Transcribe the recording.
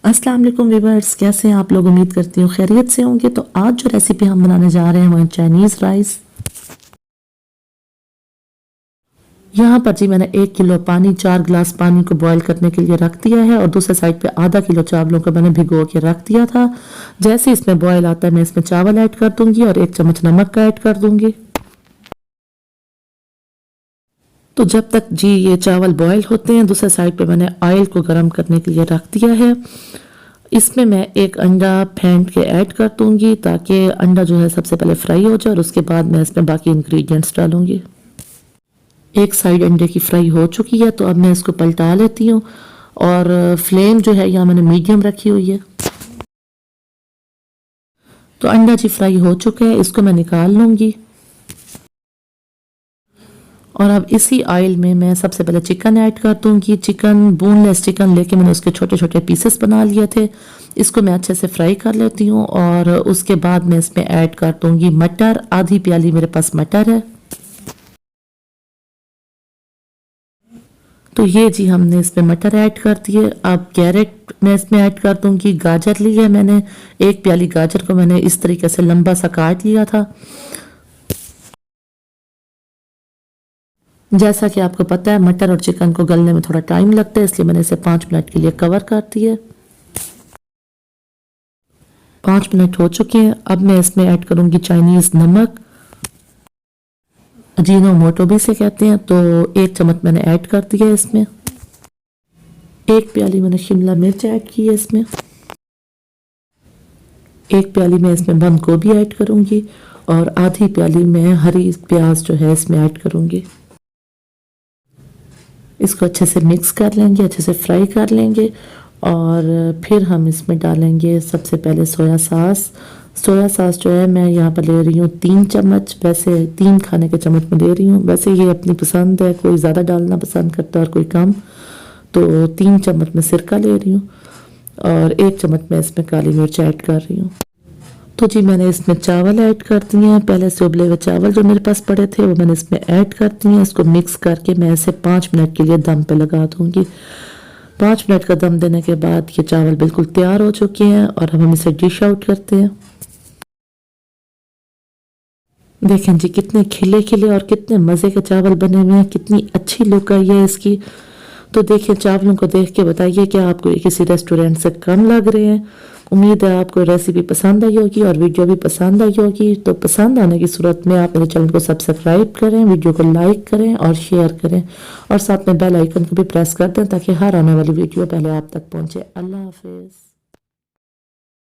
अस्सलाम वालेकुम व्यूअर्स, कैसे हैं आप लोग। उम्मीद करती हूँ खैरियत से होंगे। तो आज जो रेसिपी हम बनाने जा रहे हैं वो है चाइनीज़ राइस। यहाँ पर जी मैंने 1 किलो पानी, 4 गिलास पानी को बॉईल करने के लिए रख दिया है और दूसरे साइड पे आधा किलो चावलों को मैंने भिगो के रख दिया था। जैसे इसमें बॉईल आता है मैं इसमें चावल ऐड कर दूंगी और 1 चम्मच नमक का ऐड कर दूंगी। तो जब तक जी ये चावल बॉईल होते हैं दूसरे साइड पे मैंने ऑयल को गर्म करने के लिए रख दिया है। इसमें मैं एक अंडा फेंट के ऐड कर दूंगी ताकि अंडा जो है सबसे पहले फ्राई हो जाए और उसके बाद मैं इसमें बाकी इंग्रेडिएंट्स डालूंगी। एक साइड अंडे की फ्राई हो चुकी है तो अब मैं इसको पलटा लेती हूँ और फ्लेम जो है यहाँ मैंने मीडियम रखी हुई है। तो अंडा जी फ्राई हो चुका है, इसको मैं निकाल लूंगी। और अब इसी ऑयल में मैं सबसे पहले चिकन ऐड कर दूंगी। चिकन बोनलेस चिकन लेके मैंने उसके छोटे छोटे पीसेस बना लिए थे। इसको मैं अच्छे से फ्राई कर लेती हूँ और उसके बाद मैं इसमें ऐड कर दूंगी मटर। आधी प्याली मेरे पास मटर है। तो ये जी हमने इसमें मटर ऐड कर दिए। अब कैरेट मैं इसमें ऐड कर दूंगी। गाजर ली है मैंने, 1 प्याली गाजर को मैंने इस तरीके से लंबा सा काट लिया था। जैसा कि आपको पता है मटर और चिकन को गलने में थोड़ा टाइम लगता है, इसलिए मैंने इसे 5 मिनट के लिए कवर कर दिया। 5 मिनट हो चुके हैं। अब मैं इसमें ऐड करूंगी चाइनीज नमक, अजीनोमोटो भी से कहते हैं। तो 1 चम्मच मैंने ऐड कर दिया इसमें। 1 प्याली मैंने शिमला मिर्च ऐड की है इसमें। 1 प्याली मैं इसमें बंद गोभी ऐड करूंगी और आधी प्याली मैं हरी प्याज जो है इसमें ऐड करूंगी। इसको अच्छे से मिक्स कर लेंगे, अच्छे से फ्राई कर लेंगे और फिर हम इसमें डालेंगे सबसे पहले सोया सॉस। सोया सॉस जो है मैं यहाँ पर ले रही हूँ 3 चम्मच, वैसे 3 खाने के चम्मच में ले रही हूँ। वैसे ये अपनी पसंद है, कोई ज़्यादा डालना पसंद करता है और कोई कम। तो 3 चम्मच में सिरका ले रही हूँ और 1 चम्मच में इसमें काली मिर्च ऐड कर रही हूँ। तो जी मैंने इसमें चावल ऐड कर दिए हैं। पहले से उबले हुए चावल जो मेरे पास पड़े थे वो मैंने इसमें ऐड कर दिए हैं। इसको मिक्स करके मैं इसे 5 मिनट के लिए दम पे लगा दूंगी। 5 मिनट का दम देने के बाद ये चावल बिल्कुल तैयार हो चुके हैं और अब हम इसे डिश आउट करते हैं। देखें जी कितने खिले खिले और कितने मज़े के चावल बने हुए हैं, कितनी अच्छी लुक आई है इसकी। तो देखिए चावलों को देख के बताइए कि आपको ये किसी रेस्टोरेंट से कम लग रहे हैं। उम्मीद है आपको रेसिपी पसंद आई होगी और वीडियो भी पसंद आई होगी। तो पसंद आने की सूरत में आप मेरे चैनल को सब्सक्राइब करें, वीडियो को लाइक करें और शेयर करें और साथ में बेल आइकन को भी प्रेस कर दें ताकि हर आने वाली वीडियो पहले आप तक पहुंचे। अल्लाह हाफिज़।